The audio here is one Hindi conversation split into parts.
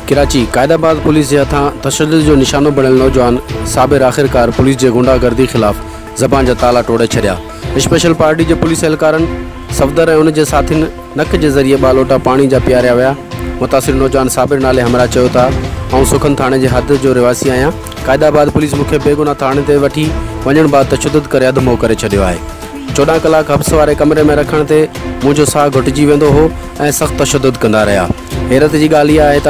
कराची कायदाबाद पुलिस के हथां तशद्दुद जो निशानो बणियल नौजवान साबिर आख़िरकार पुलिस के गुंडागर्दी ख़िलाफ़ ज़बान जा ताला तोड़े छॾिया। स्पेशल पार्टी के पुलिस एहलकारनि सफ़दर ऐं उनजे साथियुनि नक के ज़रिए ॿालोटा पानी जा पियारिया विया। मुतासिर नौजवान साबिर नाले हमरा चयो था ऐं सुखन थाने के हद जो रिवासी आहियां। कायदाबाद पुलिस मूंखे बेगुनाह थाने ते वठी वञण बाद तशद्दुद करे अधमो करे छॾियो आहे। 14 कलाक हब्स वारे कमरे में रखण ते मुंहिंजो साह घुटिजी वेंदो हो ऐं सख़्त तशद्दुद कंदा रहिया। हैरत जी ॻाल्हि इहा आहे त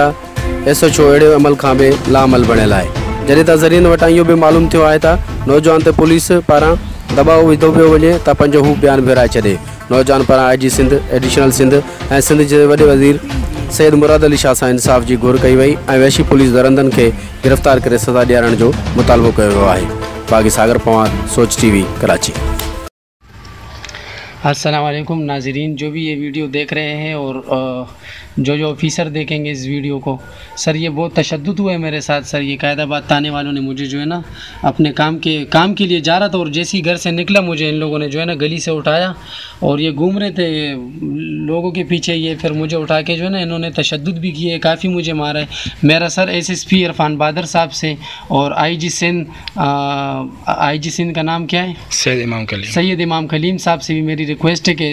SHO अहिड़े अमल खां बि लामल बणियल आहे। जॾहिं त ज़रियनि वटां इहो बि मालूम थियो आहे त नौजवान ते पुलिस पारां दबाव विधो पियो वञे त पंहिंजो हू बयान विराए छॾे। नौजवान पारां IG सिंध, एडिशनल सिंध ऐं सिंध जे वॾे वज़ीर सैयद मुराद अली शाह सां इंसाफ़ जी घुर कई वई ऐं वहशी पुलिस दरंदनि खे गिरफ़्तार करे सज़ा ॾियारण जो मुतालबो कयो वियो आहे। बाग़ी सागर पवार, सोच TV, कराची। अस्सलाम वालेकुम नाज़रीन, जो भी ये वीडियो देख रहे हैं और जो ऑफिसर देखेंगे इस वीडियो को, सर ये बहुत तशद्दुद हुआ है मेरे साथ। सर ये कायदाबाद थाने वालों ने मुझे जो है ना अपने काम के लिए जा रहा था और जैसे ही घर से निकला मुझे इन लोगों ने जो है ना गली से उठाया और ये घूम रहे थे लोगों के पीछे। ये फिर मुझे उठा के जो है ना इन्होंने तशद्दुद भी किए, काफ़ी मुझे मारा है। मेरा सर SSP इरफान बहादुर साहब से और IG सिंध का नाम क्या है, सैयद इमाम कलीम साहब से भी मेरी रिक्वेस्ट है कि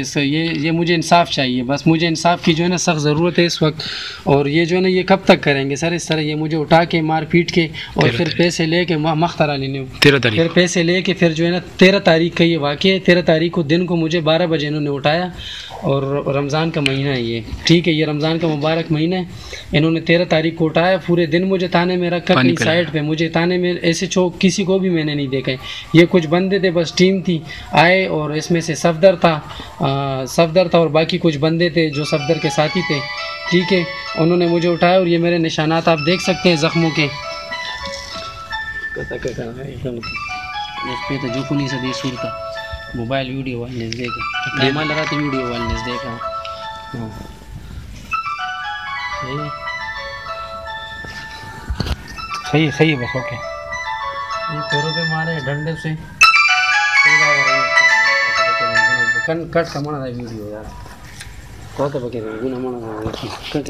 ये मुझे इंसाफ चाहिए। बस मुझे इंसाफ की जो है ना सख्त ज़रूरत है इस वक्त। और ये जो है ना ये कब तक करेंगे सर इस तरह? ये मुझे उठा के मार पीट के और फिर पैसे ले के मख्तरा लेने, फिर पैसे ले के फिर जो है ना 13 तारीख का ये वाक़या है। 13 तारीख को दिन को मुझे 12 बजे इन्होंने उठाया और रमज़ान का महीना है ये, ठीक है, ये रमज़ान का मुबारक महीना है। इन्होंने 13 तारीख को उठाया, पूरे दिन मुझे थाने में रखा अपनी साइड पे। मुझे थाने में ऐसे किसी को भी मैंने नहीं देखा। ये कुछ बंदे थे, बस टीम थी, आए और इसमें से सफ़दर था और बाकी कुछ बंदे थे जो सफ़दर के साथी थे, ठीक है। उन्होंने मुझे उठाया और ये मेरे निशानात आप देख सकते हैं ज़ख्मों के। पे तो जो कुनी से देसूर का मोबाइल वीडियो वाले देखा ड्रामा लगा तो वीडियो वाले देखा सही है बस ओके। ये पैरों पे मारे डंडे से कट का मना वीडियो यार। कौन तो बके गुना मना कट